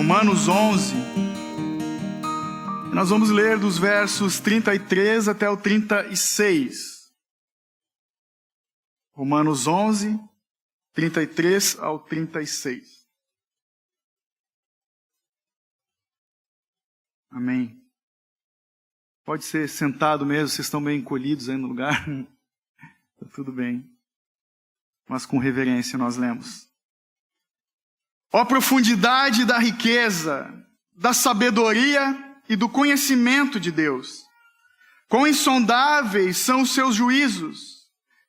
Romanos 11. Nós vamos ler dos versos 33 até o 36. Romanos 11, 33 ao 36. Amém. Pode ser sentado mesmo, vocês estão bem encolhidos aí no lugar. Está tudo bem. Mas com reverência nós lemos. Ó profundidade da riqueza, da sabedoria e do conhecimento de Deus. Quão insondáveis são os seus juízos,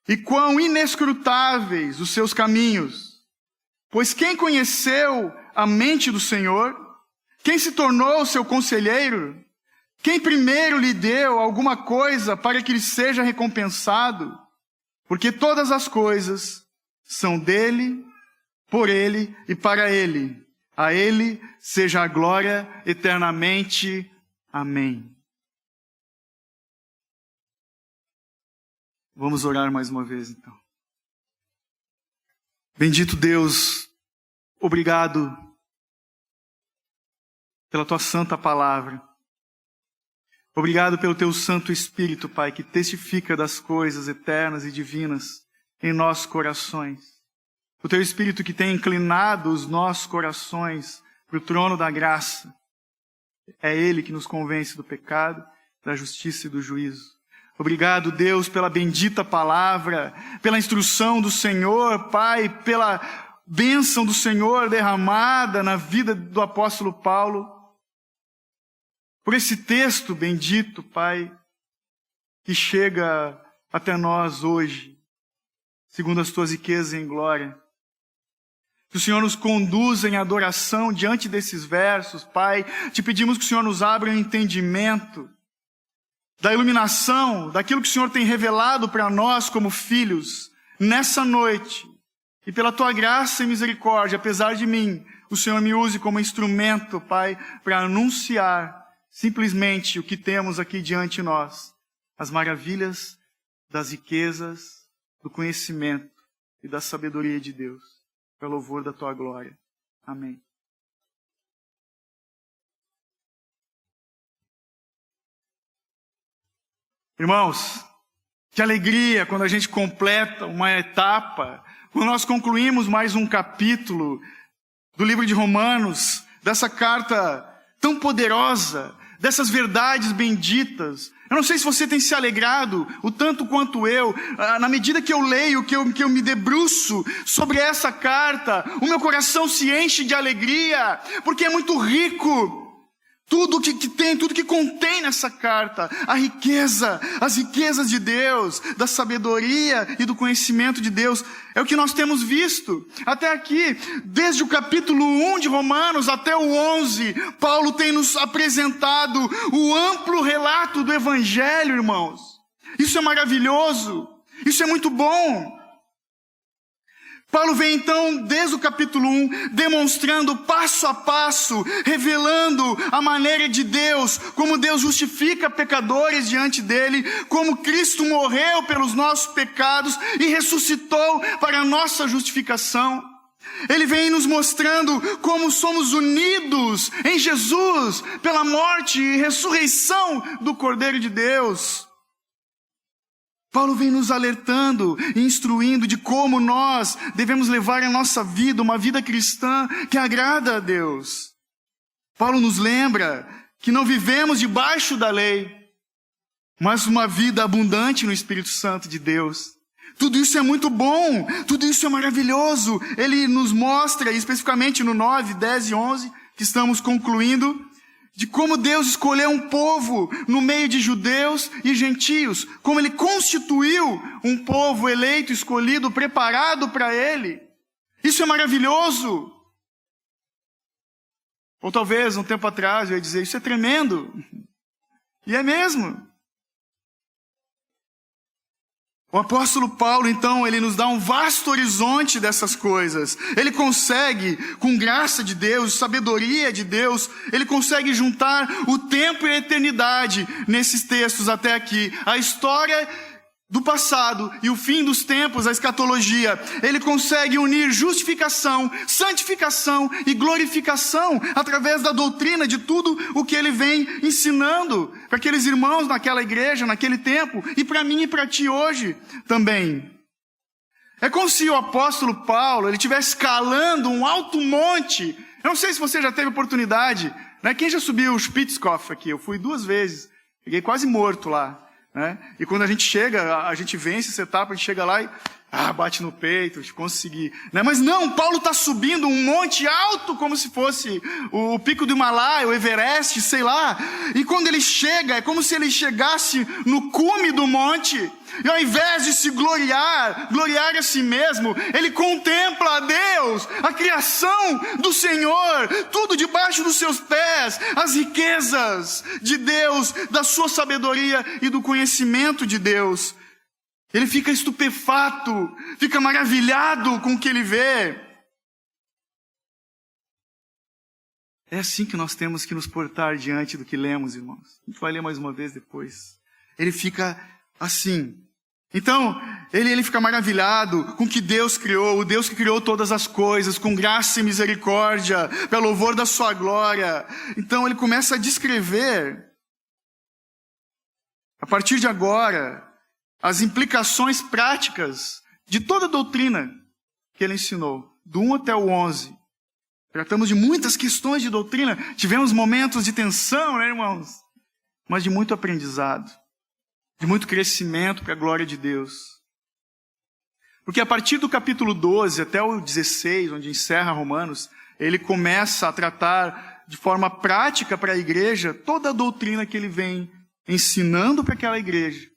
e quão inescrutáveis os seus caminhos. Pois quem conheceu a mente do Senhor? Quem se tornou seu conselheiro? Quem primeiro lhe deu alguma coisa para que lhe seja recompensado? Porque todas as coisas são dele, por ele e para ele. A ele seja a glória eternamente. Amém. Vamos orar mais uma vez, então. Bendito Deus, obrigado pela tua santa palavra. Obrigado pelo teu Santo Espírito, Pai, que testifica das coisas eternas e divinas em nossos corações. O teu Espírito que tem inclinado os nossos corações para o trono da graça. É Ele que nos convence do pecado, da justiça e do juízo. Obrigado, Deus, pela bendita palavra, pela instrução do Senhor, Pai, pela bênção do Senhor derramada na vida do apóstolo Paulo. Por esse texto bendito, Pai, que chega até nós hoje, segundo as tuas riquezas em glória. Que o Senhor nos conduza em adoração diante desses versos, Pai. Te pedimos que o Senhor nos abra um entendimento da iluminação, daquilo que o Senhor tem revelado para nós como filhos, nessa noite. E pela tua graça e misericórdia, apesar de mim, o Senhor me use como instrumento, Pai, para anunciar simplesmente o que temos aqui diante de nós. As maravilhas das riquezas, do conhecimento e da sabedoria de Deus. Pelo louvor da tua glória. Amém. Irmãos, que alegria quando a gente completa uma etapa, quando nós concluímos mais um capítulo do livro de Romanos, dessa carta tão poderosa, dessas verdades benditas. Eu não sei se você tem se alegrado o tanto quanto eu, na medida que eu leio, que eu me debruço sobre essa carta, o meu coração se enche de alegria, porque é muito rico. Tudo que contém nessa carta, a riqueza, as riquezas de Deus, da sabedoria e do conhecimento de Deus, é o que nós temos visto. Até aqui, desde o capítulo 1 de Romanos até o 11, Paulo tem nos apresentado o amplo relato do Evangelho, irmãos. Isso é maravilhoso, isso é muito bom. Paulo vem então, desde o capítulo 1, demonstrando passo a passo, revelando a maneira de Deus, como Deus justifica pecadores diante dele, como Cristo morreu pelos nossos pecados e ressuscitou para a nossa justificação. Ele vem nos mostrando como somos unidos em Jesus pela morte e ressurreição do Cordeiro de Deus. Paulo vem nos alertando e instruindo de como nós devemos levar a nossa vida, uma vida cristã que agrada a Deus. Paulo nos lembra que não vivemos debaixo da lei, mas uma vida abundante no Espírito Santo de Deus. Tudo isso é muito bom, tudo isso é maravilhoso. Ele nos mostra, especificamente no 9, 10 e 11, que estamos concluindo, de como Deus escolheu um povo no meio de judeus e gentios, como Ele constituiu um povo eleito, escolhido, preparado para Ele. Isso é maravilhoso. Ou talvez, um tempo atrás, eu ia dizer, isso é tremendo. E é mesmo. O apóstolo Paulo, então, ele nos dá um vasto horizonte dessas coisas. Ele consegue, com graça de Deus, sabedoria de Deus, ele consegue juntar o tempo e a eternidade nesses textos até aqui. A história do passado e o fim dos tempos, a escatologia, ele consegue unir justificação, santificação e glorificação através da doutrina de tudo o que ele vem ensinando para aqueles irmãos naquela igreja, naquele tempo, e para mim e para ti hoje também. É como se o apóstolo Paulo ele estivesse escalando um alto monte. Eu não sei se você já teve oportunidade, né? Quem já subiu o Spitzkopf aqui? Eu fui 2 vezes, fiquei quase morto lá. Né? E quando a gente chega, a gente vence essa etapa, a gente chega lá e bate no peito, consegui. Né? Mas não, Paulo está subindo um monte alto, como se fosse o pico do Himalaia, o Everest, sei lá. E quando ele chega, é como se ele chegasse no cume do monte. E ao invés de se gloriar a si mesmo, ele contempla a Deus, a criação do Senhor, tudo debaixo dos seus pés, as riquezas de Deus, da sua sabedoria e do conhecimento de Deus. Ele fica estupefato, fica maravilhado com o que ele vê. É assim que nós temos que nos portar diante do que lemos, irmãos. A gente vai ler mais uma vez depois. Ele fica assim. Então, ele fica maravilhado com o que Deus criou, o Deus que criou todas as coisas, com graça e misericórdia, pelo louvor da sua glória. Então, ele começa a descrever, a partir de agora, as implicações práticas de toda a doutrina que ele ensinou, do 1 até o 11. Tratamos de muitas questões de doutrina, tivemos momentos de tensão, né, irmãos? Mas de muito aprendizado. De muito crescimento para a glória de Deus. Porque a partir do capítulo 12 até o 16, onde encerra Romanos, ele começa a tratar de forma prática para a igreja toda a doutrina que ele vem ensinando para aquela igreja.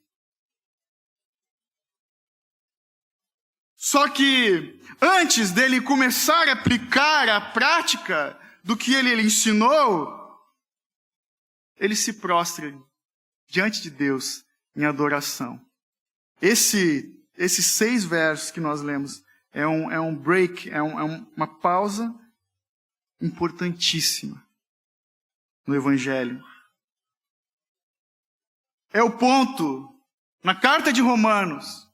Só que antes dele começar a aplicar a prática do que ele ensinou, ele se prostra diante de Deus em adoração. Esses 6 versos que nós lemos é um break, uma pausa importantíssima no Evangelho. É o ponto na carta de Romanos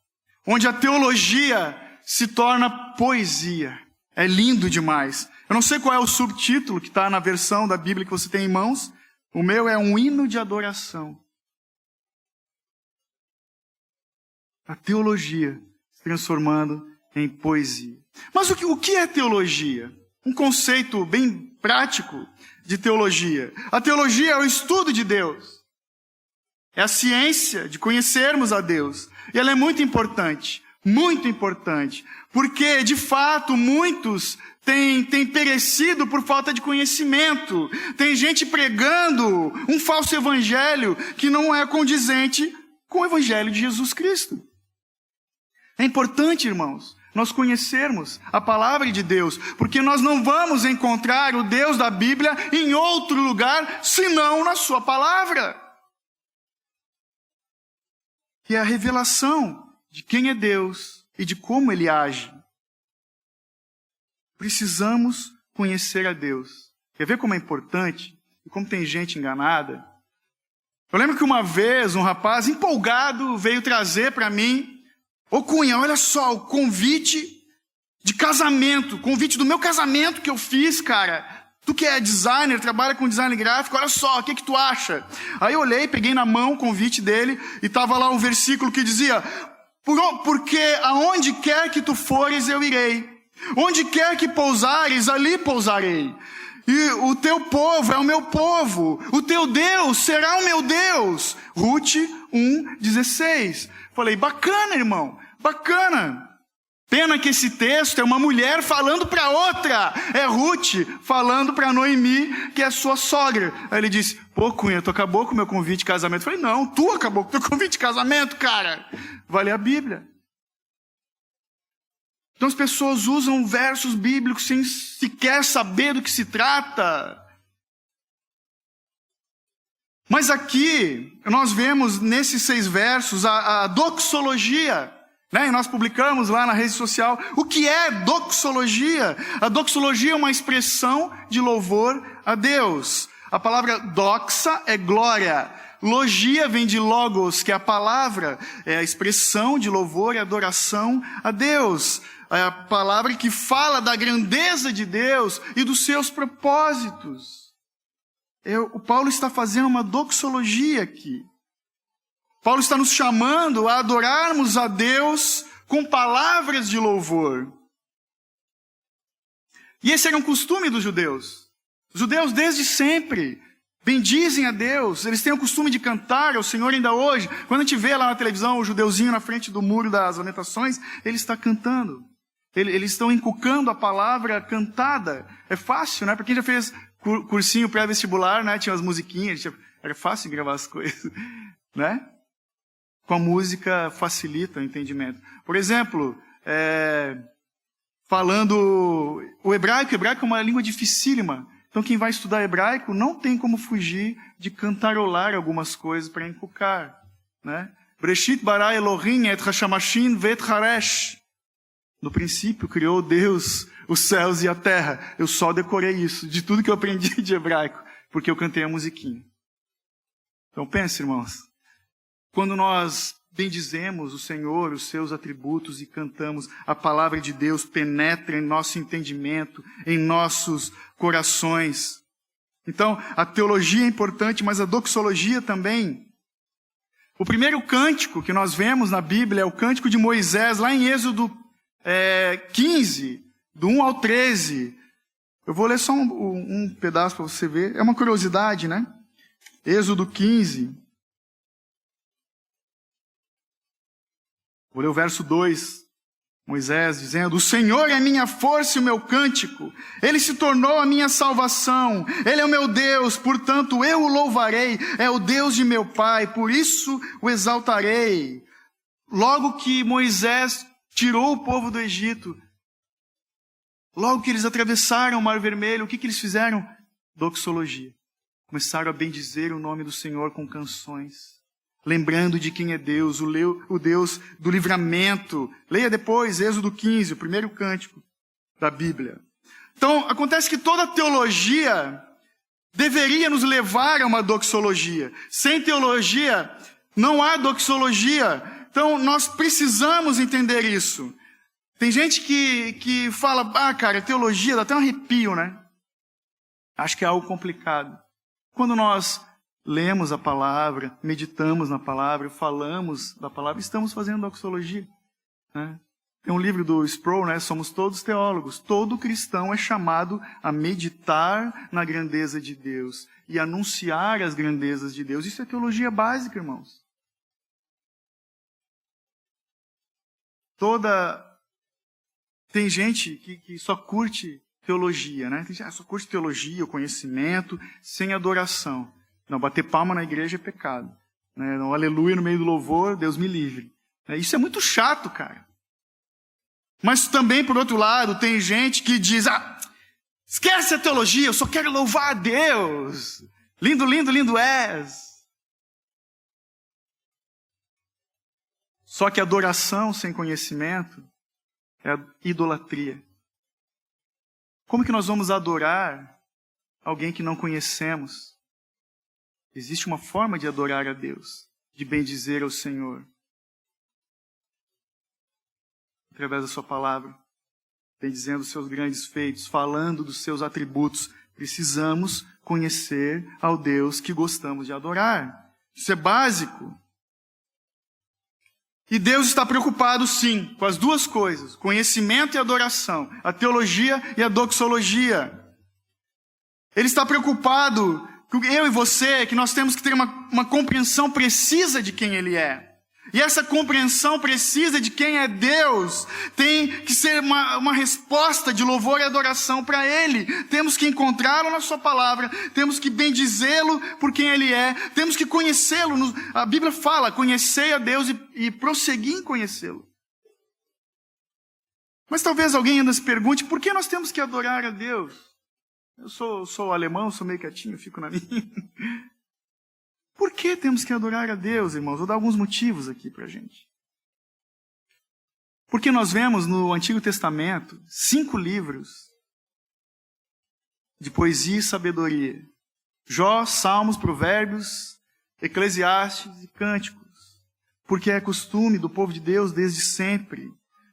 onde a teologia se torna poesia. É lindo demais. Eu não sei qual é o subtítulo que está na versão da Bíblia que você tem em mãos. O meu é um hino de adoração. A teologia se transformando em poesia. Mas o que é teologia? Um conceito bem prático de teologia. A teologia é o estudo de Deus. É a ciência de conhecermos a Deus. E ela é muito importante, porque, de fato, muitos têm perecido por falta de conhecimento. Tem gente pregando um falso evangelho que não é condizente com o evangelho de Jesus Cristo. É importante, irmãos, nós conhecermos a palavra de Deus, porque nós não vamos encontrar o Deus da Bíblia em outro lugar, senão na sua palavra. Que é a revelação de quem é Deus e de como Ele age. Precisamos conhecer a Deus. Quer ver como é importante e como tem gente enganada? Eu lembro que uma vez um rapaz empolgado veio trazer para mim: ô Cunha, olha só, o convite de casamento, convite do meu casamento que eu fiz, cara. Tu que é designer, trabalha com design gráfico, olha só, o que tu acha? Aí eu olhei, peguei na mão o convite dele e estava lá um versículo que dizia: porque aonde quer que tu fores, eu irei. Onde quer que pousares, ali pousarei. E o teu povo é o meu povo, o teu Deus será o meu Deus. Ruth 1:16. Falei, bacana, irmão, bacana. Pena que esse texto é uma mulher falando para outra. É Ruth falando para Noemi, que é sua sogra. Aí ele disse: pô, Cunha, tu acabou com o meu convite de casamento. Eu falei, não, tu acabou com o teu convite de casamento, cara. Vai ler a Bíblia. Então as pessoas usam versos bíblicos sem sequer saber do que se trata. Mas aqui, nós vemos nesses 6 versos a doxologia. Né? E nós publicamos lá na rede social o que é doxologia. A doxologia é uma expressão de louvor a Deus. A palavra doxa é glória. Logia vem de logos, que é a palavra, é a expressão de louvor e adoração a Deus. É a palavra que fala da grandeza de Deus e dos seus propósitos. O Paulo está fazendo uma doxologia aqui. Paulo está nos chamando a adorarmos a Deus com palavras de louvor. E esse era um costume dos judeus. Os judeus desde sempre bendizem a Deus, eles têm o costume de cantar ao Senhor ainda hoje. Quando a gente vê lá na televisão o judeuzinho na frente do muro das lamentações, ele está cantando. Eles estão inculcando a palavra cantada. É fácil, né? Para quem já fez cursinho pré-vestibular, né? Tinha as musiquinhas, era fácil gravar as coisas, né? Com a música facilita o entendimento. Por exemplo, falando o hebraico é uma língua dificílima. Então quem vai estudar hebraico não tem como fugir de cantarolar algumas coisas para inculcar, né? Breshit bara Elohim et hashamashin vet haresh. No princípio criou Deus os céus e a terra. Eu só decorei isso, de tudo que eu aprendi de hebraico, porque eu cantei a musiquinha. Então pense, irmãos, quando nós bendizemos o Senhor, os seus atributos e cantamos, a palavra de Deus penetra em nosso entendimento, em nossos corações. Então, a teologia é importante, mas a doxologia também. O primeiro cântico que nós vemos na Bíblia é o cântico de Moisés, lá em Êxodo 15, do 1 ao 13. Eu vou ler só um pedaço para você ver. É uma curiosidade, né? Êxodo 15. Vou ler o verso 2. Moisés dizendo: o Senhor é minha força e o meu cântico. Ele se tornou a minha salvação. Ele é o meu Deus, portanto eu o louvarei. É o Deus de meu pai, por isso o exaltarei. Logo que Moisés tirou o povo do Egito, logo que eles atravessaram o Mar Vermelho, o que eles fizeram? Doxologia. Começaram a bendizer o nome do Senhor com canções, lembrando de quem é Deus, o Deus do livramento. Leia depois, Êxodo 15, o primeiro cântico da Bíblia. Então, acontece que toda teologia deveria nos levar a uma doxologia. Sem teologia, não há doxologia. Então, nós precisamos entender isso. Tem gente que fala, cara, teologia dá até um arrepio, né? Acho que é algo complicado. Quando nós lemos a palavra, meditamos na palavra, falamos da palavra, estamos fazendo doxologia, né? Tem um livro do Sproul, né? Somos todos teólogos. Todo cristão é chamado a meditar na grandeza de Deus e anunciar as grandezas de Deus. Isso é teologia básica, irmãos. Tem gente que só curte teologia, né? Tem gente que só curte teologia, o conhecimento, sem adoração. Não, bater palma na igreja é pecado, né? Não, aleluia no meio do louvor, Deus me livre. Isso é muito chato, cara. Mas também, por outro lado, tem gente que diz, esquece a teologia, eu só quero louvar a Deus. Lindo, lindo, lindo és. Só que adoração sem conhecimento é idolatria. Como que nós vamos adorar alguém que não conhecemos? Existe uma forma de adorar a Deus, de bendizer ao Senhor. Através da sua palavra, bendizendo os seus grandes feitos, falando dos seus atributos. Precisamos conhecer ao Deus que gostamos de adorar. Isso é básico. E Deus está preocupado, sim, com as duas coisas, conhecimento e adoração, a teologia e a doxologia. Ele está preocupado com eu e você, que nós temos que ter uma compreensão precisa de quem Ele é. E essa compreensão precisa de quem é Deus tem que ser uma resposta de louvor e adoração para Ele. Temos que encontrá-lo na sua palavra, temos que bendizê-lo por quem Ele é, temos que conhecê-lo. A Bíblia fala, conhecei a Deus e prosseguir em conhecê-lo. Mas talvez alguém ainda se pergunte, por que nós temos que adorar a Deus? Eu sou alemão, sou meio quietinho, fico na minha. Por que temos que adorar a Deus, irmãos? Vou dar alguns motivos aqui para a gente. Porque nós vemos no Antigo Testamento 5 livros de poesia e sabedoria, Jó, Salmos, Provérbios, Eclesiastes e Cânticos. Porque é costume do povo de Deus desde sempre.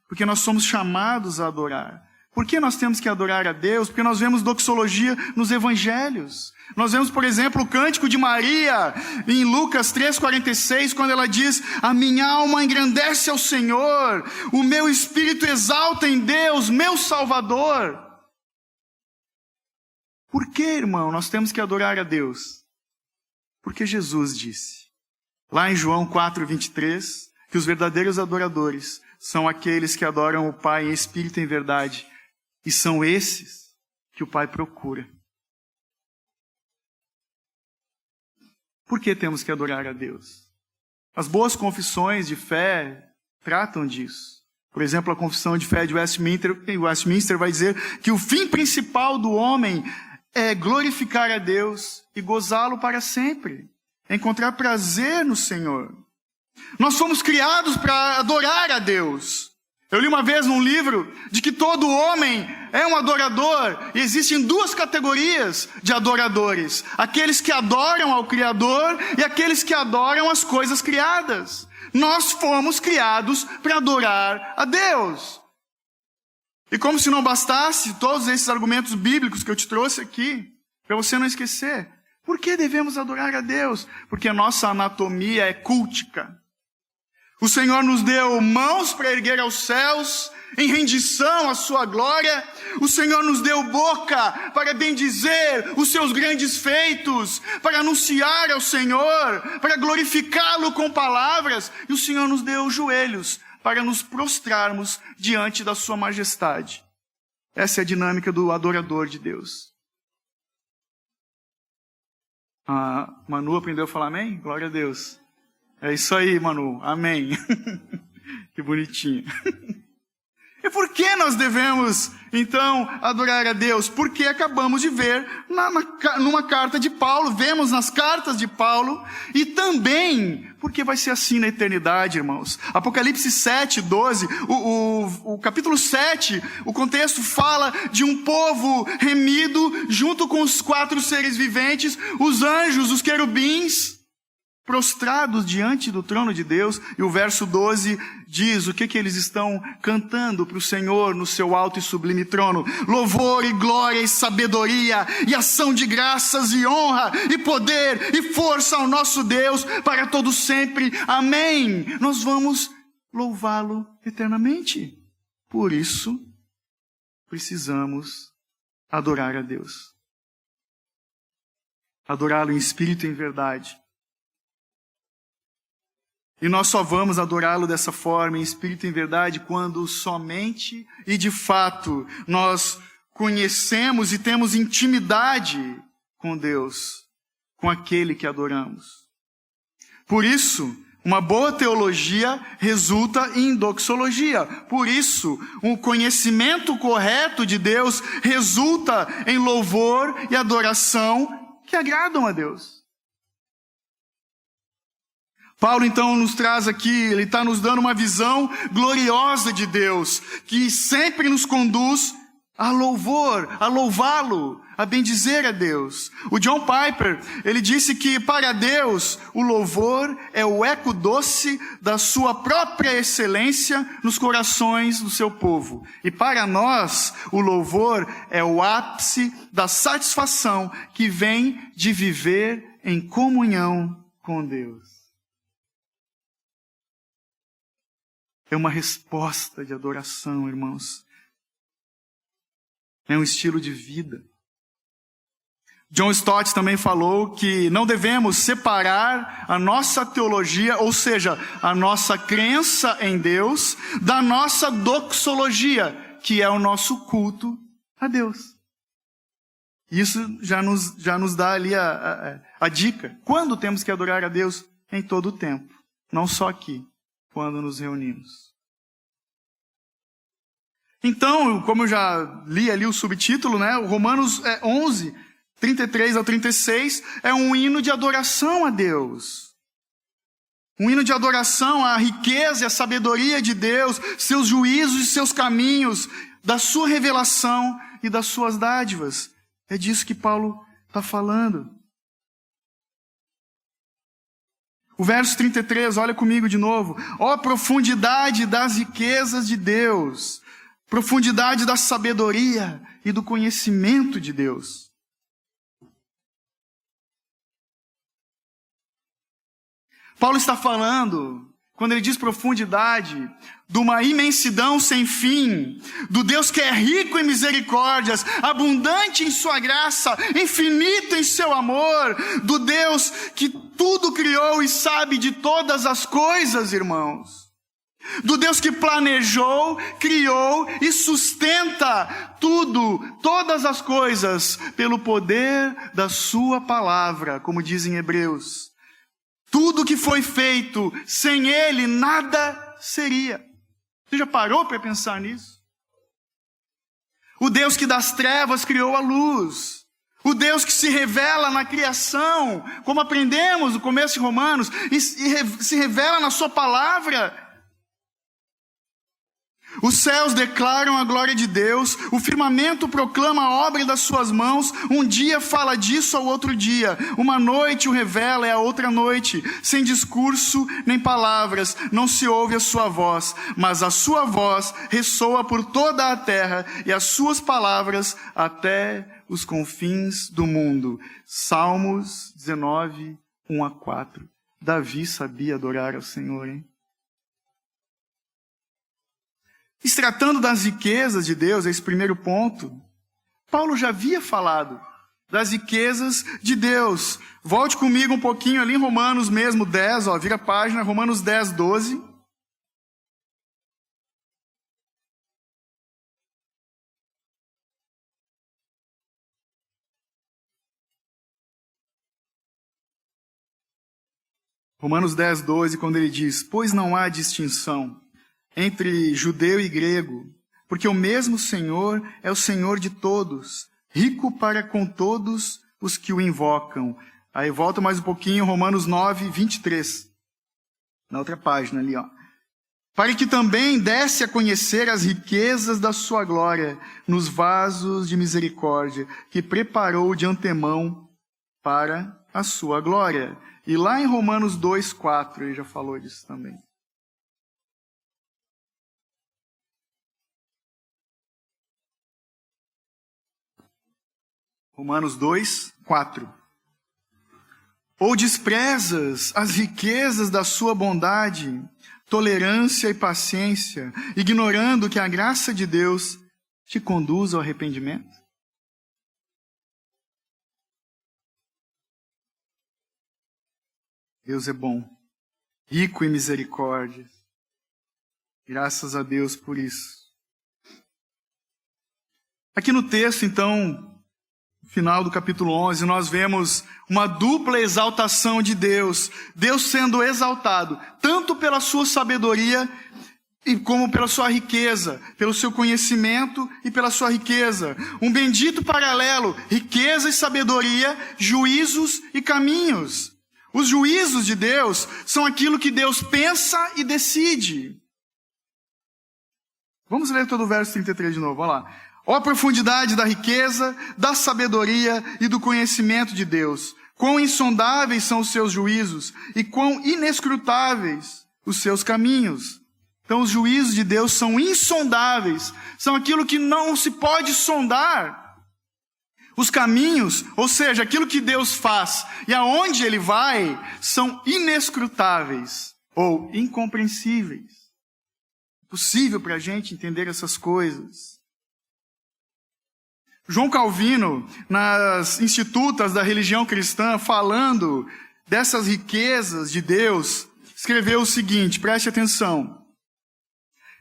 Porque nós somos chamados a adorar. Por que nós temos que adorar a Deus? Porque nós vemos doxologia nos evangelhos. Nós vemos, por exemplo, o cântico de Maria em Lucas 3,46, quando ela diz: a minha alma engrandece ao Senhor, o meu espírito exalta em Deus, meu Salvador. Por que, irmão, nós temos que adorar a Deus? Porque Jesus disse, lá em João 4,23, que os verdadeiros adoradores são aqueles que adoram o Pai em espírito e em verdade. E são esses que o Pai procura. Por que temos que adorar a Deus? As boas confissões de fé tratam disso. Por exemplo, a confissão de fé de Westminster vai dizer que o fim principal do homem é glorificar a Deus e gozá-lo para sempre. É encontrar prazer no Senhor. Nós fomos criados para adorar a Deus. Eu li uma vez num livro de que todo homem é um adorador. E existem duas categorias de adoradores. Aqueles que adoram ao Criador e aqueles que adoram as coisas criadas. Nós fomos criados para adorar a Deus. E como se não bastasse todos esses argumentos bíblicos que eu te trouxe aqui, para você não esquecer, por que devemos adorar a Deus? Porque a nossa anatomia é cultica. O Senhor nos deu mãos para erguer aos céus, em rendição à sua glória. O Senhor nos deu boca para bendizer os seus grandes feitos, para anunciar ao Senhor, para glorificá-lo com palavras. E o Senhor nos deu joelhos para nos prostrarmos diante da sua majestade. Essa é a dinâmica do adorador de Deus. A Manu aprendeu a falar amém? Glória a Deus. É isso aí, Manu. Amém. Que bonitinho. E por que nós devemos, então, adorar a Deus? Porque acabamos de ver numa carta de Paulo, vemos nas cartas de Paulo, e também porque vai ser assim na eternidade, irmãos. Apocalipse 7, 12, o capítulo 7, o contexto fala de um povo remido junto com os 4 seres viventes, os anjos, os querubins, prostrados diante do trono de Deus. E o verso 12 diz o que eles estão cantando para o Senhor no seu alto e sublime trono: louvor e glória e sabedoria e ação de graças e honra e poder e força ao nosso Deus para todo sempre. Amém. Nós vamos louvá-lo eternamente. Por isso, precisamos adorar a Deus. Adorá-lo em espírito e em verdade. E nós só vamos adorá-lo dessa forma, em espírito e em verdade, quando somente e de fato nós conhecemos e temos intimidade com Deus, com aquele que adoramos. Por isso, uma boa teologia resulta em doxologia. Por isso, um conhecimento correto de Deus resulta em louvor e adoração que agradam a Deus. Paulo então nos traz aqui, ele está nos dando uma visão gloriosa de Deus, que sempre nos conduz a louvor, a louvá-lo, a bendizer a Deus. O John Piper, ele disse que para Deus o louvor é o eco doce da sua própria excelência nos corações do seu povo. E para nós o louvor é o ápice da satisfação que vem de viver em comunhão com Deus. É uma resposta de adoração, irmãos. É um estilo de vida. John Stott também falou que não devemos separar a nossa teologia, ou seja, a nossa crença em Deus, da nossa doxologia, que é o nosso culto a Deus. Isso já nos dá ali a dica. Quando temos que adorar a Deus? Em todo o tempo. Não só aqui, quando nos reunimos. Então, como eu já li ali o subtítulo, né, o Romanos 11, 33 ao 36, é um hino de adoração a Deus. Um hino de adoração à riqueza e à sabedoria de Deus, seus juízos e seus caminhos, da sua revelação e das suas dádivas. É disso que Paulo está falando. O verso 33, olha comigo de novo. Ó profundidade das riquezas de Deus, profundidade da sabedoria e do conhecimento de Deus. Paulo está falando, quando ele diz profundidade, de uma imensidão sem fim, do Deus que é rico em misericórdias, abundante em sua graça, infinito em seu amor, do Deus que tudo criou e sabe de todas as coisas, irmãos. Do Deus que planejou, criou e sustenta tudo, todas as coisas, pelo poder da sua palavra, como diz em Hebreus. Tudo que foi feito, sem Ele, nada seria. Você já parou para pensar nisso? O Deus que das trevas criou a luz. O Deus que se revela na criação, como aprendemos no começo de Romanos, e se revela na sua palavra. Os céus declaram a glória de Deus, o firmamento proclama a obra das suas mãos, um dia fala disso ao outro dia, uma noite o revela, é a outra noite, sem discurso nem palavras, não se ouve a sua voz, mas a sua voz ressoa por toda a terra e as suas palavras até os confins do mundo. Salmos 19, 1-4. Davi sabia adorar ao Senhor, hein? Se tratando das riquezas de Deus, esse primeiro ponto, Paulo já havia falado das riquezas de Deus. Volte comigo um pouquinho ali em Romanos mesmo 10, vira a página, Romanos 10, 12. Romanos 10, 12, quando ele diz, pois não há distinção entre judeu e grego, porque o mesmo Senhor é o Senhor de todos, rico para com todos os que o invocam. Aí volta mais um pouquinho, Romanos 9, 23. Na outra página ali, Para que também desse a conhecer as riquezas da sua glória nos vasos de misericórdia, que preparou de antemão para a sua glória. E lá em Romanos 2, 4, ele já falou disso também. Romanos 2, 4. Ou desprezas as riquezas da sua bondade, tolerância e paciência, ignorando que a graça de Deus te conduz ao arrependimento? Deus é bom, rico em misericórdia. Graças a Deus por isso. Aqui no texto, então, final do capítulo 11, nós vemos uma dupla exaltação de Deus. Deus sendo exaltado, tanto pela sua sabedoria, como pela sua riqueza, pelo seu conhecimento e pela sua riqueza. Um bendito paralelo, riqueza e sabedoria, juízos e caminhos. Os juízos de Deus são aquilo que Deus pensa e decide. Vamos ler todo o verso 33 de novo, olha lá. Ó profundidade da riqueza, da sabedoria e do conhecimento de Deus. Quão insondáveis são os seus juízos e quão inescrutáveis os seus caminhos. Então os juízos de Deus são insondáveis, são aquilo que não se pode sondar. Os caminhos, ou seja, aquilo que Deus faz e aonde Ele vai, são inescrutáveis ou incompreensíveis. É possível para a gente entender essas coisas. João Calvino, nas Institutas da Religião Cristã, falando dessas riquezas de Deus, escreveu o seguinte, preste atenção.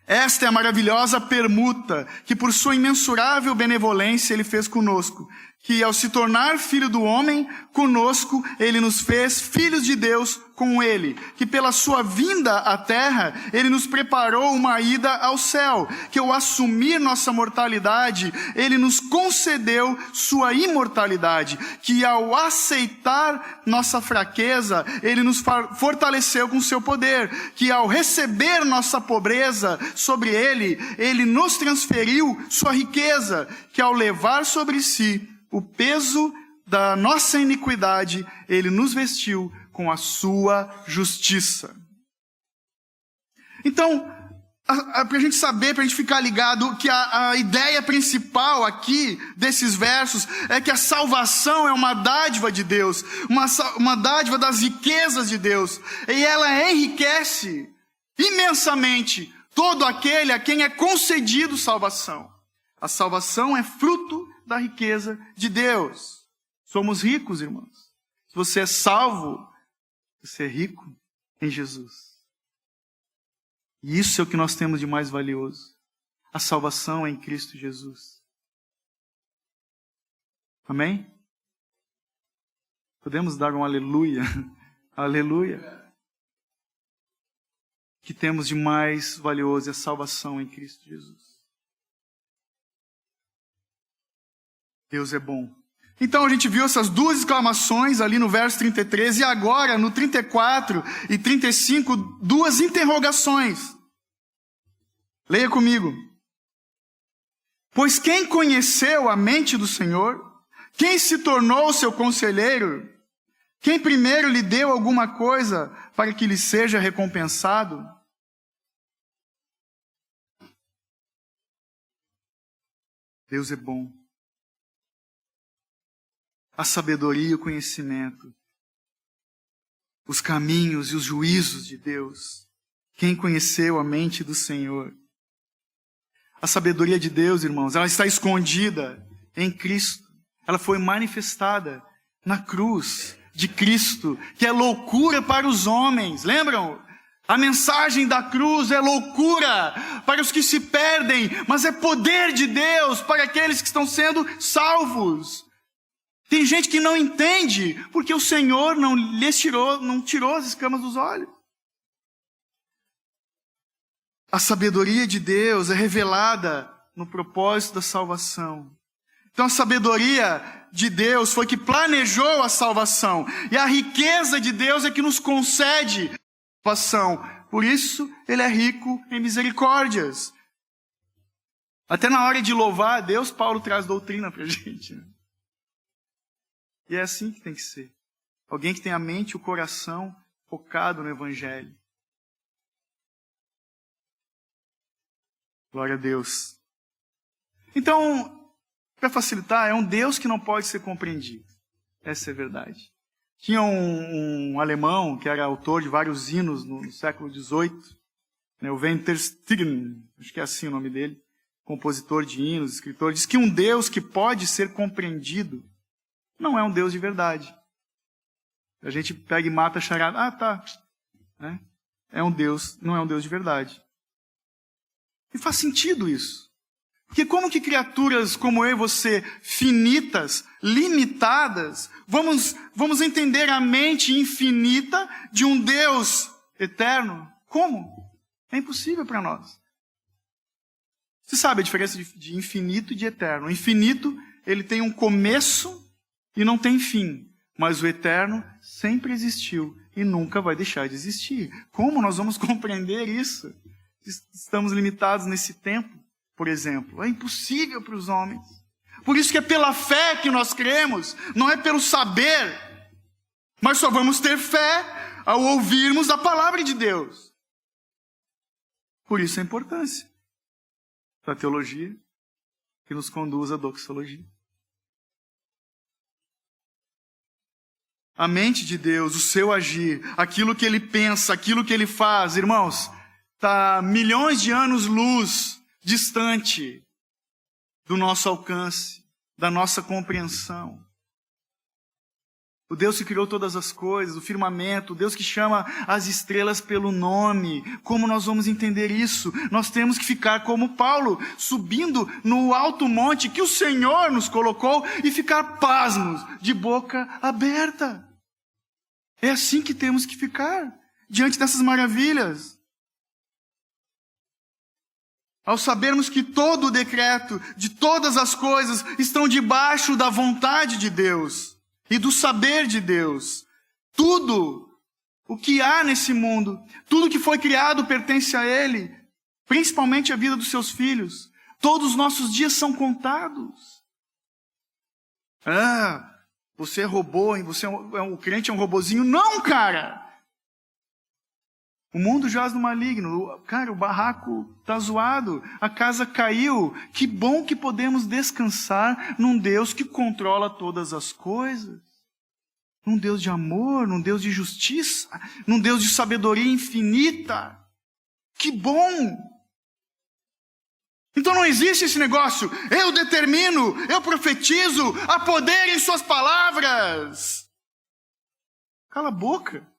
Esta é a maravilhosa permuta que por sua imensurável benevolência Ele fez conosco, que ao se tornar filho do homem, conosco Ele nos fez filhos de Deus com Ele, que pela sua vinda à terra, Ele nos preparou uma ida ao céu, que ao assumir nossa mortalidade, Ele nos concedeu sua imortalidade, que ao aceitar nossa fraqueza, Ele nos fortaleceu com seu poder, que ao receber nossa pobreza sobre Ele, Ele nos transferiu sua riqueza, que ao levar sobre si o peso da nossa iniquidade, Ele nos vestiu com a sua justiça. Então, para a gente saber, para a gente ficar ligado, que a ideia principal aqui desses versos é que a salvação é uma dádiva de Deus, uma dádiva das riquezas de Deus, e ela enriquece imensamente todo aquele a quem é concedido salvação. A salvação é fruto da riqueza de Deus. Somos ricos, irmãos. Se você é salvo, você é rico em Jesus. E isso é o que nós temos de mais valioso. A salvação é em Cristo Jesus. Amém? Podemos dar um aleluia? Aleluia. O que temos de mais valioso é a salvação em Cristo Jesus. Deus é bom. Então a gente viu essas duas exclamações ali no verso 33 e agora no 34 e 35, duas interrogações. Leia comigo. Pois quem conheceu a mente do Senhor? Quem se tornou seu conselheiro? Quem primeiro lhe deu alguma coisa para que lhe seja recompensado? Deus é bom. A sabedoria e o conhecimento, os caminhos e os juízos de Deus. Quem conheceu a mente do Senhor? A sabedoria de Deus, irmãos, ela está escondida em Cristo. Ela foi manifestada na cruz de Cristo, que é loucura para os homens. Lembram? A mensagem da cruz é loucura para os que se perdem, mas é poder de Deus para aqueles que estão sendo salvos. Tem gente que não entende, porque o Senhor não tirou as escamas dos olhos. A sabedoria de Deus é revelada no propósito da salvação. Então a sabedoria de Deus foi que planejou a salvação. E a riqueza de Deus é que nos concede a salvação. Por isso, Ele é rico em misericórdias. Até na hora de louvar a Deus, Paulo traz doutrina para a gente. E é assim que tem que ser. Alguém que tem a mente e o coração focado no Evangelho. Glória a Deus. Então, para facilitar, é um Deus que não pode ser compreendido. Essa é a verdade. Tinha um alemão que era autor de vários hinos no século XVIII, o Walter Stign, acho que é assim o nome dele, compositor de hinos, escritor, diz que um Deus que pode ser compreendido não é um Deus de verdade. A gente pega e mata a charada. Tá. É um Deus, não é um Deus de verdade. E faz sentido isso. Porque como que criaturas como eu e você, finitas, limitadas, vamos entender a mente infinita de um Deus eterno? Como? É impossível para nós. Você sabe a diferença de infinito e de eterno. O infinito, ele tem um começo e não tem fim. Mas o eterno sempre existiu e nunca vai deixar de existir. Como nós vamos compreender isso? Estamos limitados nesse tempo, por exemplo. É impossível para os homens. Por isso que é pela fé que nós cremos, não é pelo saber. Mas só vamos ter fé ao ouvirmos a palavra de Deus. Por isso a importância da teologia que nos conduz à doxologia. A mente de Deus, o seu agir, aquilo que Ele pensa, aquilo que Ele faz, irmãos, está milhões de anos-luz distante do nosso alcance, da nossa compreensão. O Deus que criou todas as coisas, o firmamento, o Deus que chama as estrelas pelo nome. Como nós vamos entender isso? Nós temos que ficar como Paulo, subindo no alto monte que o Senhor nos colocou e ficar pasmos, de boca aberta. É assim que temos que ficar, diante dessas maravilhas. Ao sabermos que todo o decreto de todas as coisas estão debaixo da vontade de Deus e do saber de Deus. Tudo o que há nesse mundo, tudo que foi criado pertence a Ele, principalmente a vida dos seus filhos. Todos os nossos dias são contados. Você é robô, o crente é um robozinho. Não, cara! O mundo jaz no maligno. Cara, o barraco está zoado. A casa caiu. Que bom que podemos descansar num Deus que controla todas as coisas. Num Deus de amor, num Deus de justiça, num Deus de sabedoria infinita. Que bom! Então não existe esse negócio. Eu determino, eu profetizo, há poder em suas palavras. Cala a boca.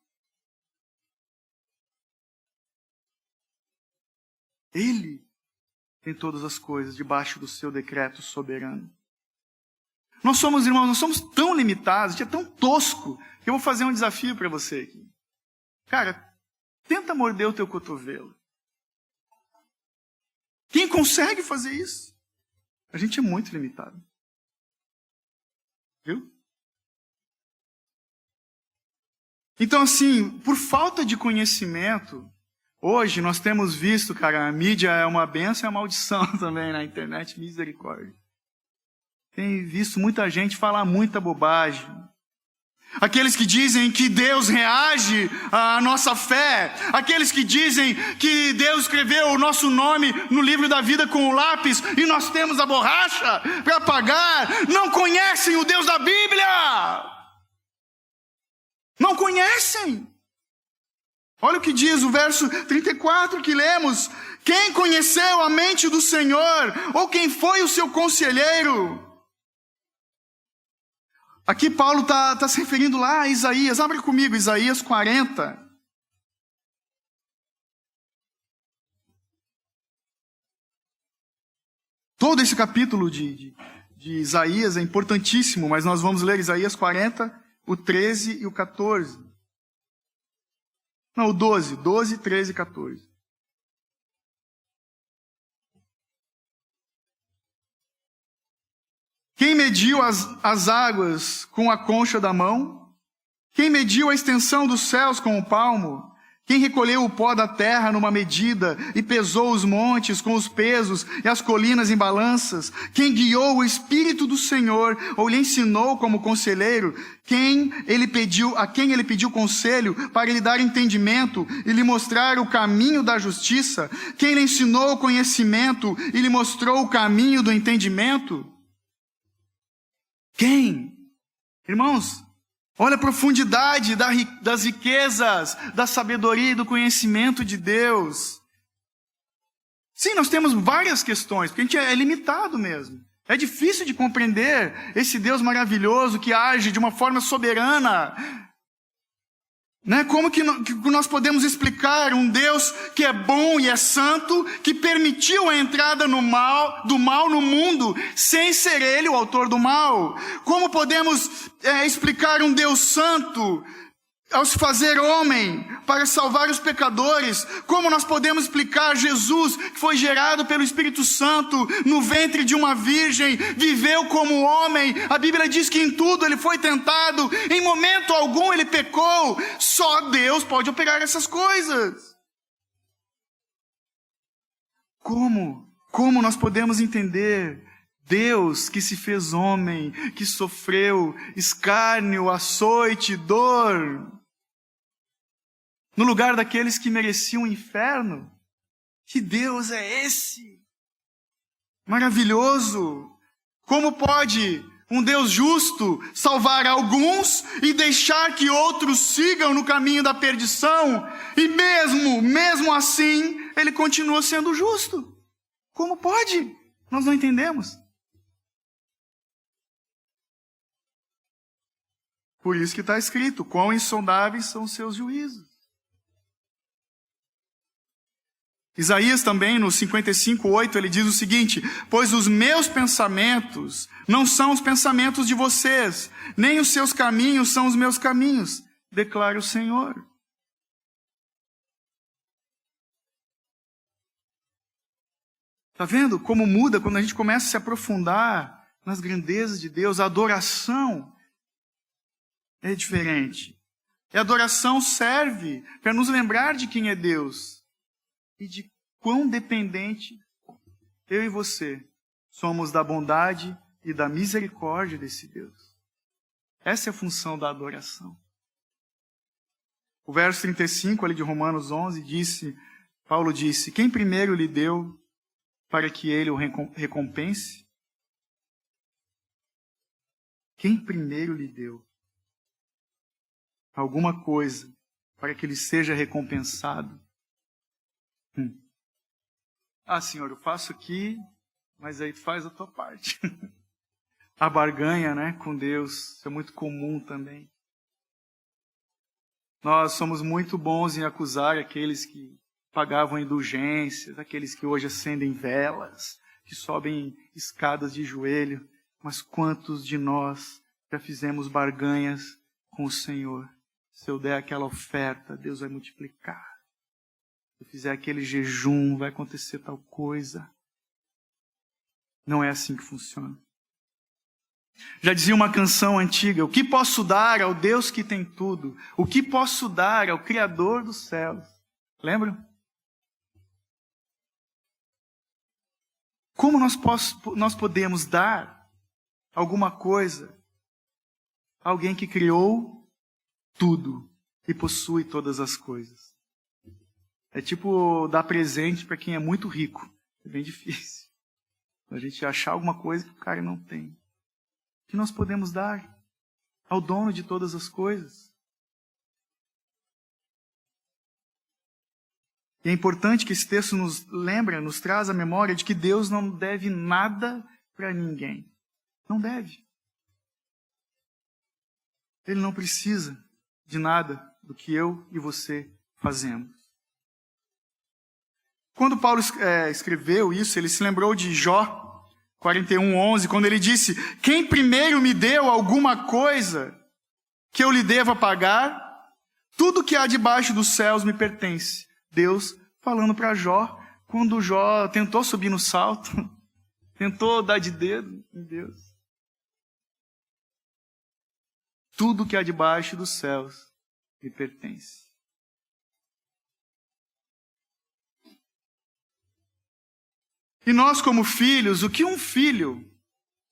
Ele tem todas as coisas debaixo do seu decreto soberano. Nós somos, irmãos, nós somos tão limitados, a gente é tão tosco, que eu vou fazer um desafio para você aqui. Cara, tenta morder o teu cotovelo. Quem consegue fazer isso? A gente é muito limitado. Viu? Então, assim, por falta de conhecimento, hoje nós temos visto, cara, a mídia é uma bênção e uma maldição também na internet, misericórdia. Tem visto muita gente falar muita bobagem. Aqueles que dizem que Deus reage à nossa fé. Aqueles que dizem que Deus escreveu o nosso nome no livro da vida com o lápis e nós temos a borracha para apagar. Não conhecem o Deus da Bíblia. Não conhecem. Olha o que diz o verso 34 que lemos. Quem conheceu a mente do Senhor? Ou quem foi o seu conselheiro? Aqui Paulo está se referindo lá a Isaías. Abre comigo, Isaías 40. Todo esse capítulo de Isaías é importantíssimo, mas nós vamos ler Isaías 40, o 13 e o 14. Não, o 12, 13 e 14. Quem mediu as águas com a concha da mão? Quem mediu a extensão dos céus com o palmo? Quem recolheu o pó da terra numa medida e pesou os montes com os pesos e as colinas em balanças? Quem guiou o Espírito do Senhor ou lhe ensinou como conselheiro? A quem ele pediu conselho para lhe dar entendimento e lhe mostrar o caminho da justiça? Quem lhe ensinou o conhecimento e lhe mostrou o caminho do entendimento? Quem? Irmãos, olha a profundidade das riquezas, da sabedoria e do conhecimento de Deus. Sim, nós temos várias questões, porque a gente é limitado mesmo. É difícil de compreender esse Deus maravilhoso que age de uma forma soberana. Né? Como que nós podemos explicar um Deus que é bom e é santo, que permitiu a entrada do mal no mundo, sem ser Ele o autor do mal? Como podemos explicar um Deus santo ao se fazer homem para salvar os pecadores? Como nós podemos explicar Jesus, que foi gerado pelo Espírito Santo no ventre de uma virgem, viveu como homem? A Bíblia diz que em tudo ele foi tentado, em momento algum ele pecou. Só Deus pode operar essas coisas. Como nós podemos entender Deus que se fez homem, que sofreu escárnio, açoite, dor, no lugar daqueles que mereciam o inferno? Que Deus é esse? Maravilhoso! Como pode um Deus justo salvar alguns e deixar que outros sigam no caminho da perdição? E mesmo assim, Ele continua sendo justo. Como pode? Nós não entendemos. Por isso que está escrito, quão insondáveis são os seus juízos. Isaías também, no 55:8, ele diz o seguinte: pois os meus pensamentos não são os pensamentos de vocês, nem os seus caminhos são os meus caminhos, declara o Senhor. Está vendo como muda quando a gente começa a se aprofundar nas grandezas de Deus? A adoração é diferente. E a adoração serve para nos lembrar de quem é Deus e de quão dependente eu e você somos da bondade e da misericórdia desse Deus. Essa é a função da adoração. O verso 35 ali de Romanos 11 Paulo disse, quem primeiro lhe deu para que ele o recompense? Quem primeiro lhe deu alguma coisa para que ele seja recompensado? Ah, Senhor, eu faço aqui, mas aí tu faz a tua parte. A barganha, né, com Deus, isso é muito comum também. Nós somos muito bons em acusar aqueles que pagavam indulgências, aqueles que hoje acendem velas, que sobem escadas de joelho. Mas quantos de nós já fizemos barganhas com o Senhor? Se eu der aquela oferta, Deus vai multiplicar. Se eu fizer aquele jejum, vai acontecer tal coisa. Não é assim que funciona. Já dizia uma canção antiga, o que posso dar ao Deus que tem tudo? O que posso dar ao Criador dos céus? Lembram? Como nós podemos dar alguma coisa a alguém que criou tudo e possui todas as coisas? É tipo dar presente para quem é muito rico. É bem difícil. A gente achar alguma coisa que o cara não tem. O que nós podemos dar ao dono de todas as coisas? E é importante que esse texto nos lembra, nos traz a memória de que Deus não deve nada para ninguém. Não deve. Ele não precisa de nada do que eu e você fazemos. Quando Paulo escreveu isso, ele se lembrou de Jó 41:11, quando ele disse, quem primeiro me deu alguma coisa que eu lhe deva pagar, tudo que há debaixo dos céus me pertence. Deus falando para Jó, quando Jó tentou subir no salto, tentou dar de dedo em Deus. Tudo que há debaixo dos céus me pertence. E nós, como filhos, o que um filho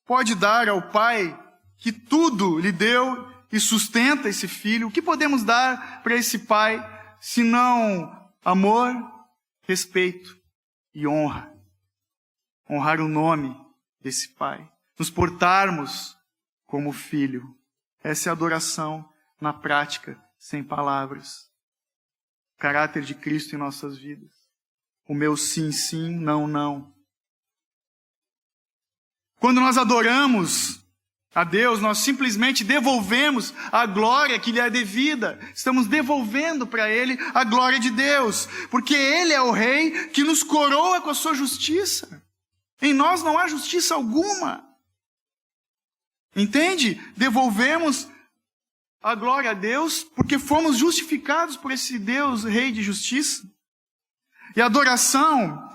pode dar ao pai que tudo lhe deu e sustenta esse filho? O que podemos dar para esse pai, senão amor, respeito e honra? Honrar o nome desse pai. Nos portarmos como filho. Essa é a adoração na prática, sem palavras. O caráter de Cristo em nossas vidas. O meu sim, sim, não, não. Quando nós adoramos a Deus, nós simplesmente devolvemos a glória que lhe é devida. Estamos devolvendo para Ele a glória de Deus. Porque Ele é o Rei que nos coroa com a sua justiça. Em nós não há justiça alguma. Entende? Devolvemos a glória a Deus porque fomos justificados por esse Deus, Rei de justiça. E a adoração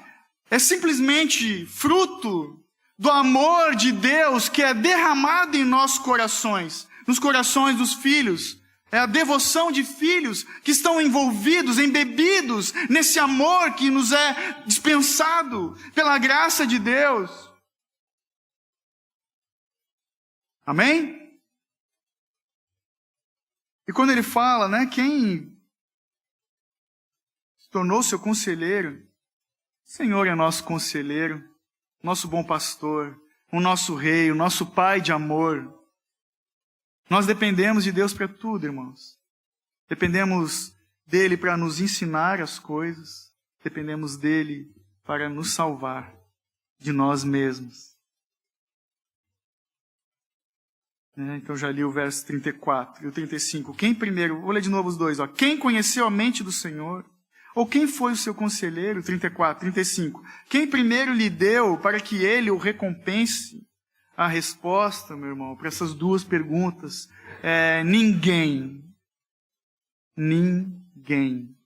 é simplesmente fruto do amor de Deus que é derramado em nossos corações, nos corações dos filhos. É a devoção de filhos que estão envolvidos, embebidos nesse amor que nos é dispensado pela graça de Deus. Amém? E quando ele fala, né, quem se tornou seu conselheiro, o Senhor é nosso conselheiro, nosso bom pastor, o nosso rei, o nosso pai de amor. Nós dependemos de Deus para tudo, irmãos. Dependemos dele para nos ensinar as coisas. Dependemos dele para nos salvar de nós mesmos. Então já li o verso 34 e o 35. Vou ler de novo os dois. Quem conheceu a mente do Senhor? Ou quem foi o seu conselheiro? 34, 35. Quem primeiro lhe deu para que ele o recompense? A resposta, meu irmão, para essas duas perguntas é ninguém. Ninguém.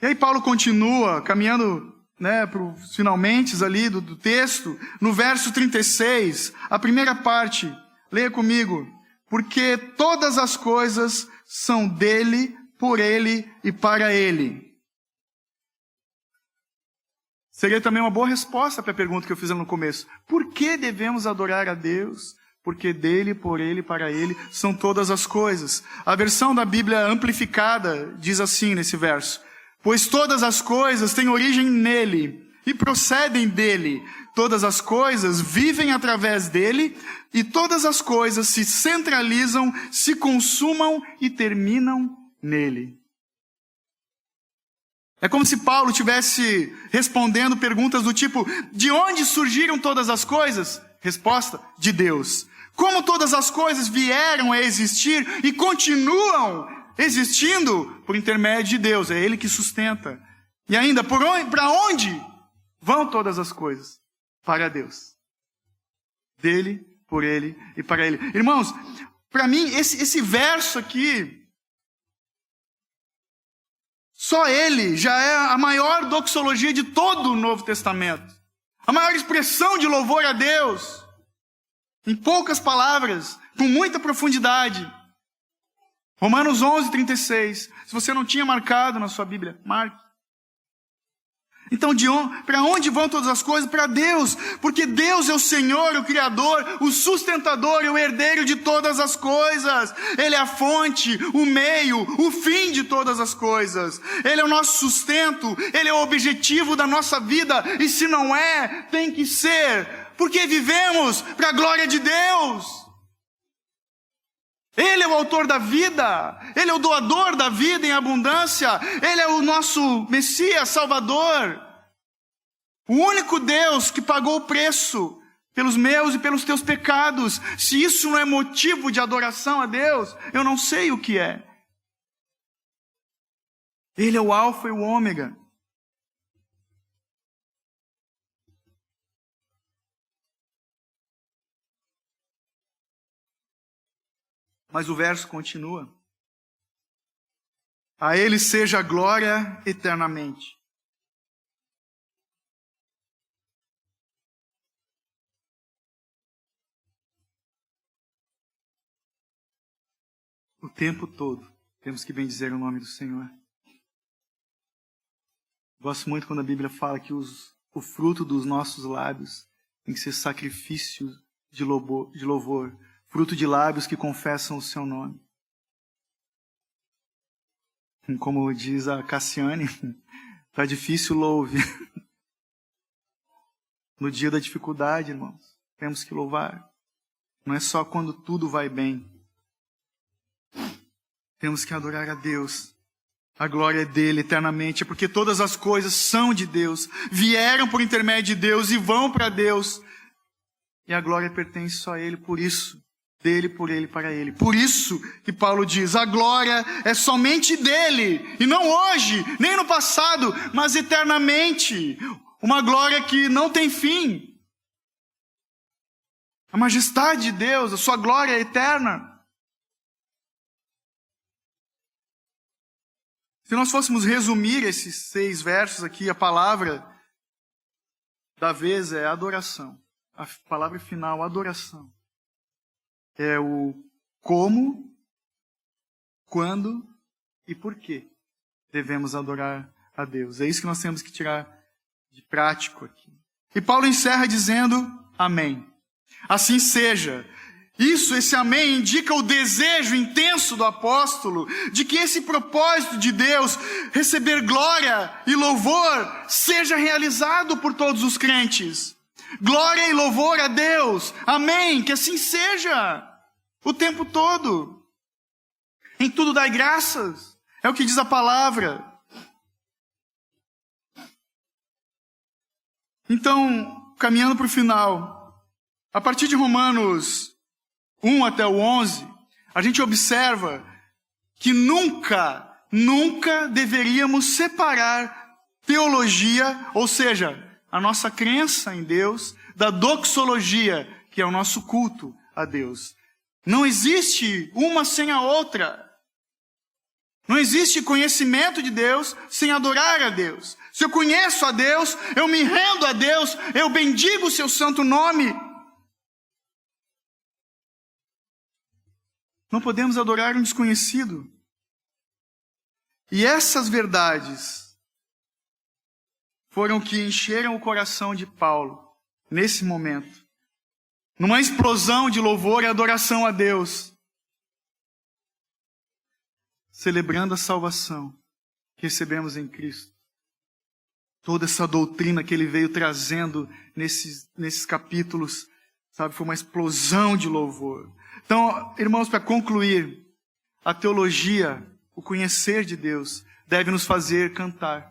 E aí Paulo continua, caminhando para os finalmente ali do texto, no verso 36, a primeira parte, leia comigo. Porque todas as coisas são dele, por ele e para ele. Seria também uma boa resposta para a pergunta que eu fiz no começo. Por que devemos adorar a Deus? porque dele, por ele e para ele são todas as coisas. A versão da Bíblia amplificada diz assim nesse verso: pois todas as coisas têm origem nele e procedem dele. Todas as coisas vivem através dele e todas as coisas se centralizam, se consumam e terminam nele. É como se Paulo estivesse respondendo perguntas do tipo: de onde surgiram todas as coisas? Resposta: de Deus. Como todas as coisas vieram a existir e continuam existindo? Por intermédio de Deus, é Ele que sustenta. E ainda, para onde vão todas as coisas? Para Deus. Dele, por Ele e para Ele. Irmãos, para mim, esse verso aqui, só ele já é a maior doxologia de todo o Novo Testamento. A maior expressão de louvor a Deus. Em poucas palavras, com muita profundidade. Romanos 11:36. Se você não tinha marcado na sua Bíblia, marque. Então, para onde vão todas as coisas? Para Deus. Porque Deus é o Senhor, o Criador, o sustentador e o herdeiro de todas as coisas. Ele é a fonte, o meio, o fim de todas as coisas. Ele é o nosso sustento, Ele é o objetivo da nossa vida. E se não é, tem que ser. Porque vivemos para a glória de Deus. Ele é o autor da vida, Ele é o doador da vida em abundância, Ele é o nosso Messias, Salvador. O único Deus que pagou o preço pelos meus e pelos teus pecados. Se isso não é motivo de adoração a Deus, eu não sei o que é. Ele é o Alfa e o Ômega. Mas o verso continua. A Ele seja a glória eternamente. O tempo todo temos que bendizer o nome do Senhor. Gosto muito quando a Bíblia fala que o fruto dos nossos lábios tem que ser sacrifício de louvor. Fruto de lábios que confessam o seu nome. Como diz a Cassiane, tá difícil, louve. No dia da dificuldade, irmãos, temos que louvar. Não é só quando tudo vai bem. Temos que adorar a Deus. A glória é dele eternamente, porque todas as coisas são de Deus, vieram por intermédio de Deus e vão para Deus. E a glória pertence só a Ele, por isso. Dele, por ele, para ele. Por isso que Paulo diz, a glória é somente dele, e não hoje, nem no passado, mas eternamente. Uma glória que não tem fim. A majestade de Deus, a sua glória é eterna. Se nós fôssemos resumir esses 6 versos aqui, a palavra da vez é adoração. A palavra final, adoração. É o como, quando e por que devemos adorar a Deus. É isso que nós temos que tirar de prático aqui. E Paulo encerra dizendo, amém. Assim seja. Esse amém indica o desejo intenso do apóstolo de que esse propósito de Deus, receber glória e louvor, seja realizado por todos os crentes. Glória e louvor a Deus. Amém. Que assim seja. O tempo todo. Em tudo dai graças. É o que diz a palavra. Então, caminhando para o final. A partir de Romanos 1 até o 11, a gente observa que nunca deveríamos separar teologia, ou seja, a nossa crença em Deus, da doxologia, que é o nosso culto a Deus. Não existe uma sem a outra. Não existe conhecimento de Deus sem adorar a Deus. Se eu conheço a Deus, eu me rendo a Deus, eu bendigo o seu santo nome. Não podemos adorar um desconhecido. E essas verdades foram que encheram o coração de Paulo nesse momento. numa explosão de louvor e adoração a Deus, celebrando a salvação que recebemos em Cristo. Toda essa doutrina que ele veio trazendo nesses capítulos, sabe, foi uma explosão de louvor. Então, irmãos, para concluir, a teologia, o conhecer de Deus, deve nos fazer cantar.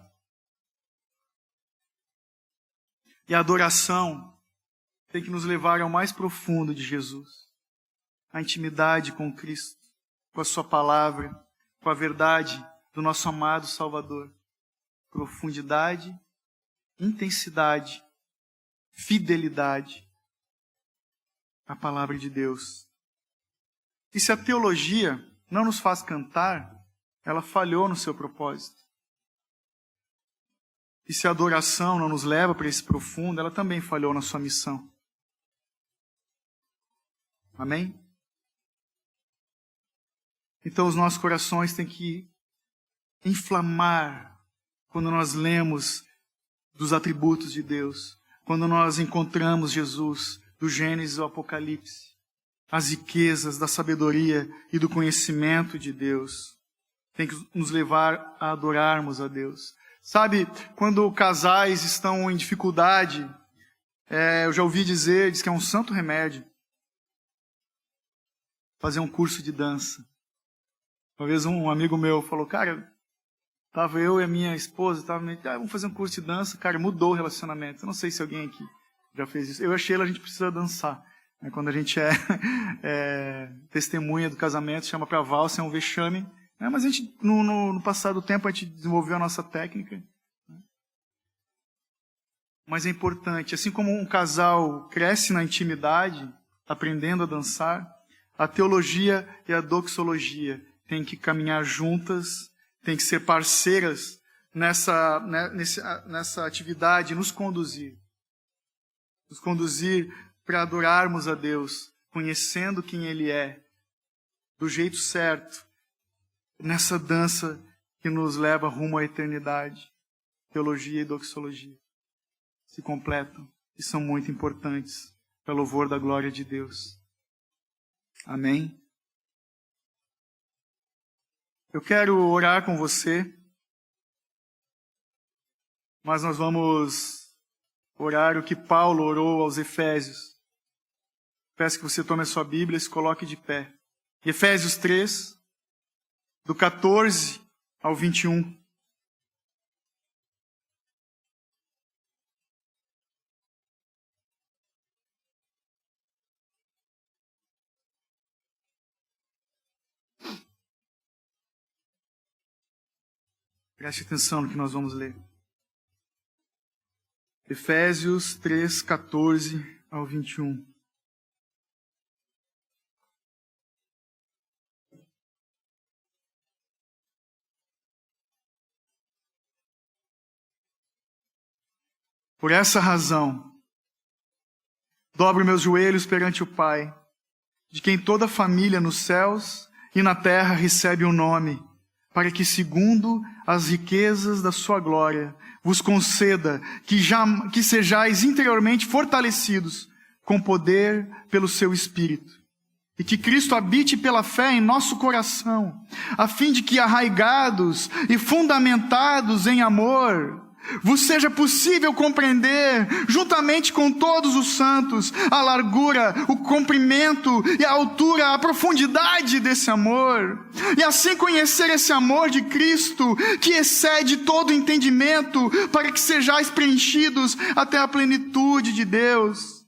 E a adoração tem que nos levar ao mais profundo de Jesus. A intimidade com Cristo, com a sua palavra, com a verdade do nosso amado Salvador. Profundidade, intensidade, fidelidade à palavra de Deus. E se a teologia não nos faz cantar, ela falhou no seu propósito. E se a adoração não nos leva para esse profundo, ela também falhou na sua missão. Amém? Então os nossos corações têm que inflamar quando nós lemos dos atributos de Deus, quando nós encontramos Jesus, do Gênesis ao Apocalipse, as riquezas da sabedoria e do conhecimento de Deus. Tem que nos levar a adorarmos a Deus. Sabe, quando casais estão em dificuldade, eu já ouvi diz que é um santo remédio fazer um curso de dança. Uma vez um amigo meu falou, cara, tava eu e a minha esposa, vamos fazer um curso de dança, cara, mudou o relacionamento. Eu não sei se alguém aqui já fez isso. Eu achei a gente precisa dançar. Quando a gente é testemunha do casamento, chama para valsa, é um vexame. Mas a gente, no passar do tempo, a gente desenvolveu a nossa técnica. Mas é importante, assim como um casal cresce na intimidade, aprendendo a dançar, a teologia e a doxologia têm que caminhar juntas, têm que ser parceiras nessa atividade, nos conduzir para adorarmos a Deus, conhecendo quem Ele é, do jeito certo, nessa dança que nos leva rumo à eternidade. Teologia e doxologia se completam e são muito importantes para o louvor da glória de Deus. Amém? Eu quero orar com você, mas nós vamos orar o que Paulo orou aos Efésios. Peço que você tome a sua Bíblia e se coloque de pé. Efésios 3, do 14 ao 21. Preste atenção no que nós vamos ler. Efésios 3, 14 ao 21. Por essa razão, dobro meus joelhos perante o Pai, de quem toda a família nos céus e na terra recebe o nome, para que, segundo as riquezas da sua glória, vos conceda que sejais interiormente fortalecidos com poder pelo seu Espírito, e que Cristo habite pela fé em nosso coração, a fim de que, arraigados e fundamentados em amor, vos seja possível compreender, juntamente com todos os santos, a largura, o comprimento e a altura, a profundidade desse amor, e assim conhecer esse amor de Cristo, que excede todo entendimento, para que sejais preenchidos até a plenitude de Deus.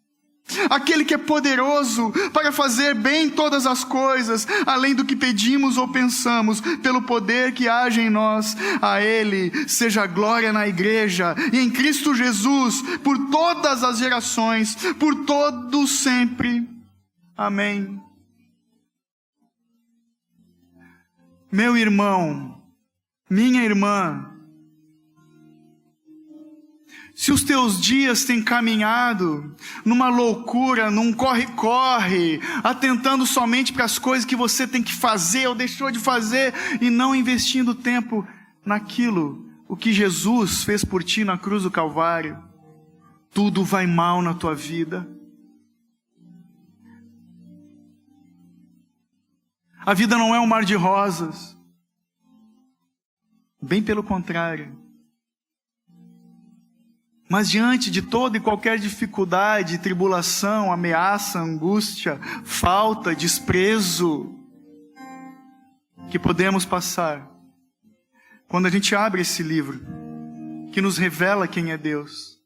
Aquele que é poderoso para fazer bem todas as coisas, além do que pedimos ou pensamos, pelo poder que age em nós. A Ele seja glória na igreja e em Cristo Jesus, por todas as gerações, por todo sempre. Amém. Meu irmão, minha irmã, se os teus dias têm caminhado numa loucura, num corre-corre, atentando somente para as coisas que você tem que fazer ou deixou de fazer, e não investindo tempo naquilo, o que Jesus fez por ti na cruz do Calvário, tudo vai mal na tua vida. A vida não é um mar de rosas. Bem pelo contrário. Mas diante de toda e qualquer dificuldade, tribulação, ameaça, angústia, falta, desprezo que podemos passar, quando a gente abre esse livro, que nos revela quem é Deus,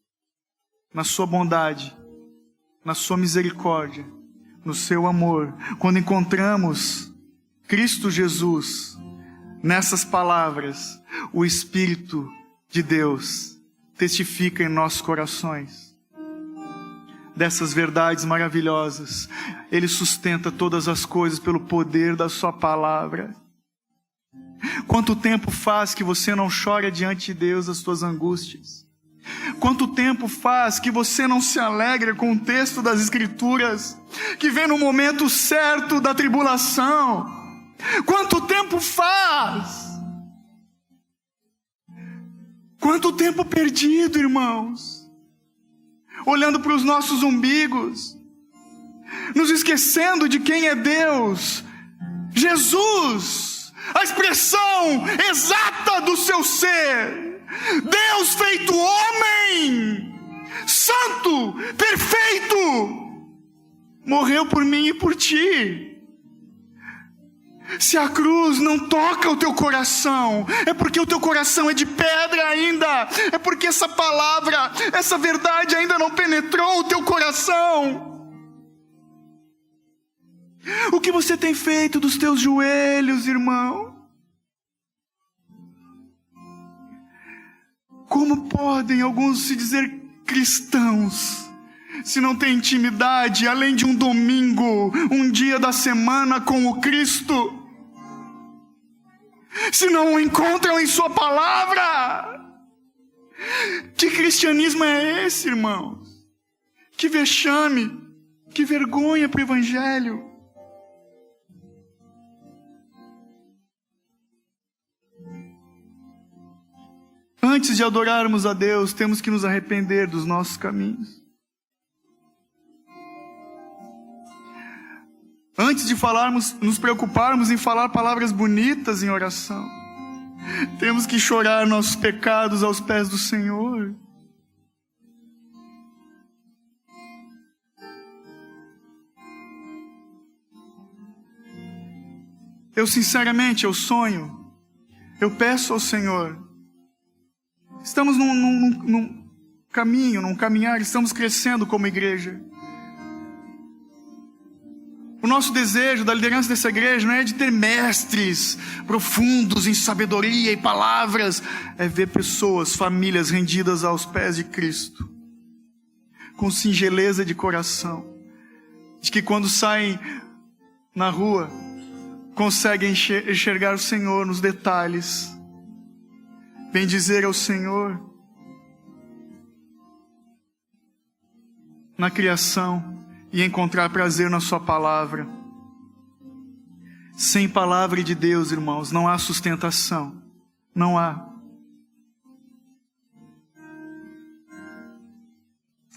na sua bondade, na sua misericórdia, no seu amor, quando encontramos Cristo Jesus nessas palavras, o Espírito de Deus testifica em nossos corações dessas verdades maravilhosas. Ele sustenta todas as coisas pelo poder da sua palavra. Quanto tempo faz que você não chora diante de Deus as suas angústias? Quanto tempo faz que você não se alegra com o texto das Escrituras, que vem no momento certo da tribulação? Quanto tempo faz? Quanto tempo perdido, irmãos, olhando para os nossos umbigos, nos esquecendo de quem é Deus, Jesus, a expressão exata do seu ser, Deus feito homem, santo, perfeito, morreu por mim e por ti. Se a cruz não toca o teu coração, é porque o teu coração é de pedra ainda, é porque essa palavra, essa verdade ainda não penetrou o teu coração. O que você tem feito dos teus joelhos, irmão? Como podem alguns se dizer cristãos se não tem intimidade, além de um domingo, um dia da semana com o Cristo? Se não o encontram em sua palavra? Que cristianismo é esse, irmãos? Que vexame, que vergonha para o Evangelho. Antes de adorarmos a Deus, temos que nos arrepender dos nossos caminhos. Antes de falarmos, nos preocuparmos em falar palavras bonitas em oração, temos que chorar nossos pecados aos pés do Senhor. Eu sinceramente, eu sonho, eu peço ao Senhor. Estamos num caminho, num caminhar, estamos crescendo como igreja. O nosso desejo da liderança dessa igreja não é de ter mestres profundos em sabedoria e palavras, é ver pessoas, famílias rendidas aos pés de Cristo, com singeleza de coração, de que quando saem na rua, conseguem enxergar o Senhor nos detalhes, bendizer ao Senhor na criação e encontrar prazer na sua palavra. Sem palavra de Deus, irmãos, não há sustentação. Não há.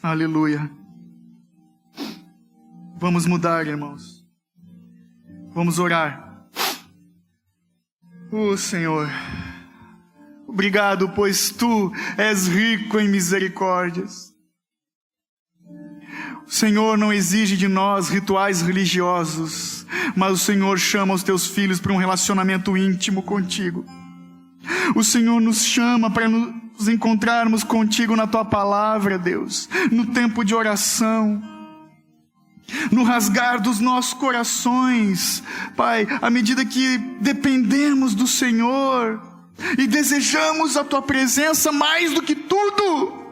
Aleluia. Vamos mudar, irmãos. Vamos orar. Senhor, obrigado, pois Tu és rico em misericórdias. O Senhor não exige de nós rituais religiosos, mas o Senhor chama os Teus filhos para um relacionamento íntimo contigo. O Senhor nos chama para nos encontrarmos contigo na Tua palavra, Deus, no tempo de oração, no rasgar dos nossos corações, Pai, à medida que dependemos do Senhor e desejamos a Tua presença mais do que tudo.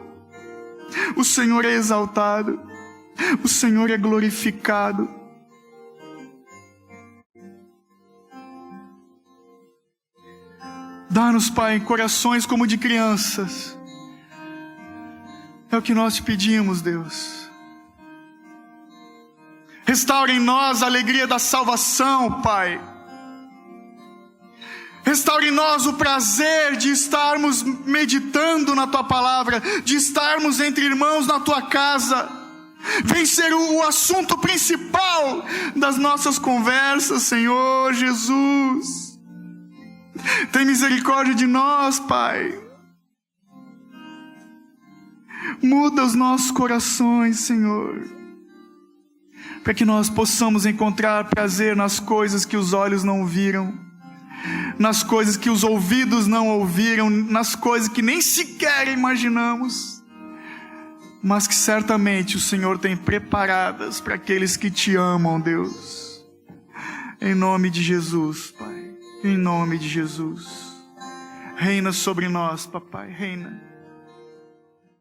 O Senhor é exaltado. O Senhor é glorificado. Dá-nos, Pai, corações como de crianças. É o que nós te pedimos, Deus. Restaura em nós a alegria da salvação, Pai. Restaura em nós o prazer de estarmos meditando na Tua palavra, de estarmos entre irmãos na Tua casa, vem ser o assunto principal das nossas conversas, Senhor Jesus. Tem misericórdia de nós, Pai. Muda os nossos corações, Senhor, para que nós possamos encontrar prazer nas coisas que os olhos não viram, nas coisas que os ouvidos não ouviram, nas coisas que nem sequer imaginamos, mas que certamente o Senhor tem preparadas para aqueles que te amam, Deus. Em nome de Jesus, Pai, em nome de Jesus. Reina sobre nós, Papai, reina.